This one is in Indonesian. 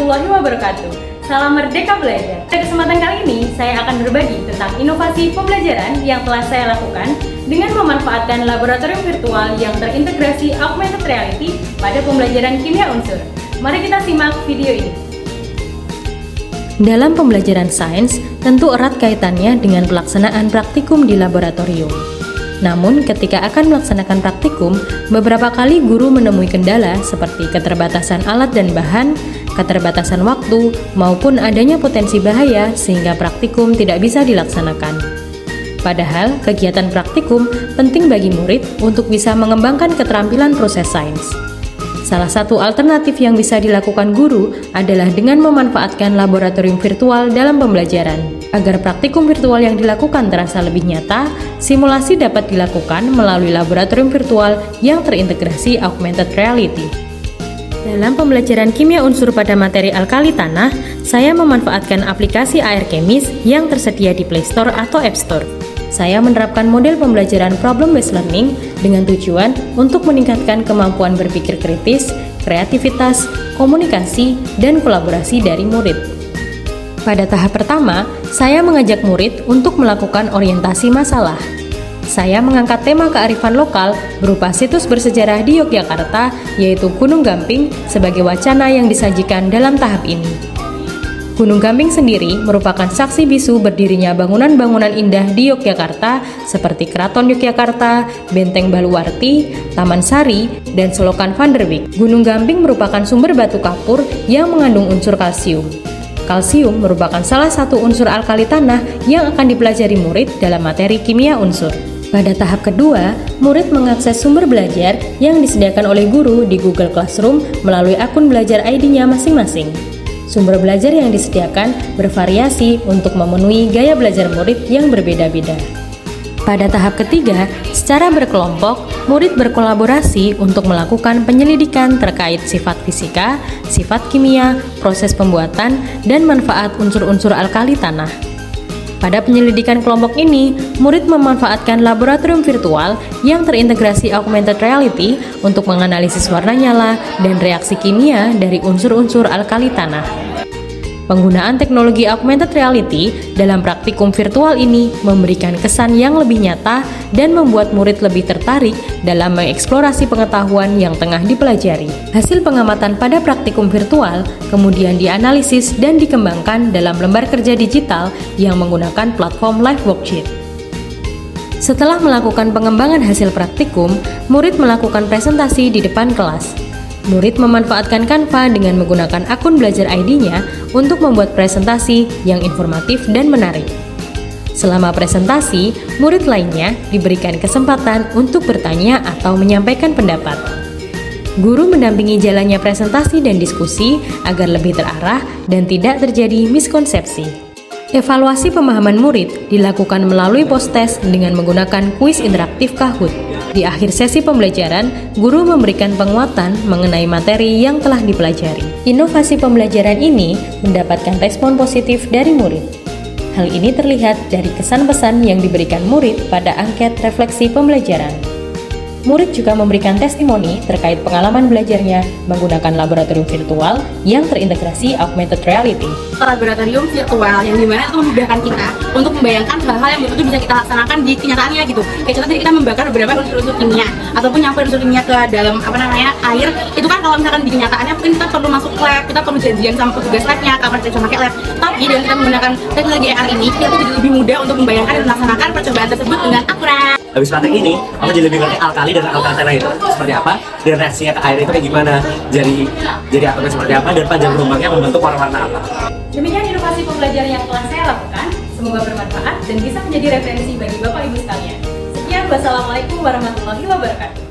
warahmatullahi wabarakatuh. Salam Merdeka Belajar. Pada kesempatan kali ini, saya akan berbagi tentang inovasi pembelajaran yang telah saya lakukan dengan memanfaatkan laboratorium virtual yang terintegrasi augmented reality pada pembelajaran kimia unsur. Mari kita simak video ini. Dalam pembelajaran sains, tentu erat kaitannya dengan pelaksanaan praktikum di laboratorium. Namun, ketika akan melaksanakan praktikum, beberapa kali guru menemui kendala seperti keterbatasan alat dan bahan, keterbatasan waktu, maupun adanya potensi bahaya sehingga praktikum tidak bisa dilaksanakan. Padahal, kegiatan praktikum penting bagi murid untuk bisa mengembangkan keterampilan proses sains. Salah satu alternatif yang bisa dilakukan guru adalah dengan memanfaatkan laboratorium virtual dalam pembelajaran. Agar praktikum virtual yang dilakukan terasa lebih nyata, simulasi dapat dilakukan melalui laboratorium virtual yang terintegrasi augmented reality. Dalam pembelajaran kimia unsur pada materi alkali tanah, saya memanfaatkan aplikasi AR Chemis yang tersedia di Play Store atau App Store. Saya menerapkan model pembelajaran problem-based learning dengan tujuan untuk meningkatkan kemampuan berpikir kritis, kreativitas, komunikasi, dan kolaborasi dari murid. Pada tahap pertama, saya mengajak murid untuk melakukan orientasi masalah. Saya mengangkat tema kearifan lokal berupa situs bersejarah di Yogyakarta, yaitu Gunung Gamping, sebagai wacana yang disajikan dalam tahap ini. Gunung Gamping sendiri merupakan saksi bisu berdirinya bangunan-bangunan indah di Yogyakarta seperti Keraton Yogyakarta, Benteng Baluwarti, Taman Sari, dan Selokan Van der Wijk. Gunung Gamping merupakan sumber batu kapur yang mengandung unsur kalsium. Kalsium merupakan salah satu unsur alkali tanah yang akan dipelajari murid dalam materi kimia unsur. Pada tahap kedua, murid mengakses sumber belajar yang disediakan oleh guru di Google Classroom melalui akun belajar ID-nya masing-masing. Sumber belajar yang disediakan bervariasi untuk memenuhi gaya belajar murid yang berbeda-beda. Pada tahap ketiga, secara berkelompok, murid berkolaborasi untuk melakukan penyelidikan terkait sifat fisika, sifat kimia, proses pembuatan, dan manfaat unsur-unsur alkali tanah. Pada penyelidikan kelompok ini, murid memanfaatkan laboratorium virtual yang terintegrasi augmented reality untuk menganalisis warna nyala dan reaksi kimia dari unsur-unsur alkali tanah. Penggunaan teknologi augmented reality dalam praktikum virtual ini memberikan kesan yang lebih nyata dan membuat murid lebih tertarik dalam mengeksplorasi pengetahuan yang tengah dipelajari. Hasil pengamatan pada praktikum virtual kemudian dianalisis dan dikembangkan dalam lembar kerja digital yang menggunakan platform Live Worksheet. Setelah melakukan pengembangan hasil praktikum, murid melakukan presentasi di depan kelas. Murid memanfaatkan Canva dengan menggunakan akun belajar ID-nya untuk membuat presentasi yang informatif dan menarik. Selama presentasi, murid lainnya diberikan kesempatan untuk bertanya atau menyampaikan pendapat. Guru mendampingi jalannya presentasi dan diskusi agar lebih terarah dan tidak terjadi miskonsepsi. Evaluasi pemahaman murid dilakukan melalui post-test dengan menggunakan kuis interaktif Kahoot. Di akhir sesi pembelajaran, guru memberikan penguatan mengenai materi yang telah dipelajari. Inovasi pembelajaran ini mendapatkan respon positif dari murid. Hal ini terlihat dari kesan pesan yang diberikan murid pada angket refleksi pembelajaran. Murid juga memberikan testimoni terkait pengalaman belajarnya menggunakan laboratorium virtual yang terintegrasi augmented reality. Laboratorium virtual yang dimana itu memudahkan kita untuk membayangkan hal-hal yang betul-betul bisa kita laksanakan di kenyataannya gitu. Kayak contoh tadi kita membakar beberapa unsur-unsur kimia ataupun nyamper unsur kimia ke dalam air. Itu kan kalau misalkan di kenyataannya mungkin kita perlu masuk lab, kita perlu janjian sama petugas labnya, kapan kita bisa pakai lab. Tapi dengan kita menggunakan teknologi AR ini, kita tuh jadi lebih mudah untuk membayangkan dan melaksanakan percobaan tersebut dengan akurat. Habis praktek ini, aku jadi lebih ngerti alkali dan alkali tanah itu seperti apa, dan reaksinya ke air itu kayak gimana, jadi atomnya seperti apa, dan panjang gelombangnya membentuk warna-warna apa. Demikian inovasi pembelajaran yang telah saya lakukan. Semoga bermanfaat dan bisa menjadi referensi bagi Bapak Ibu sekalian. Sekian, wassalamualaikum warahmatullahi wabarakatuh.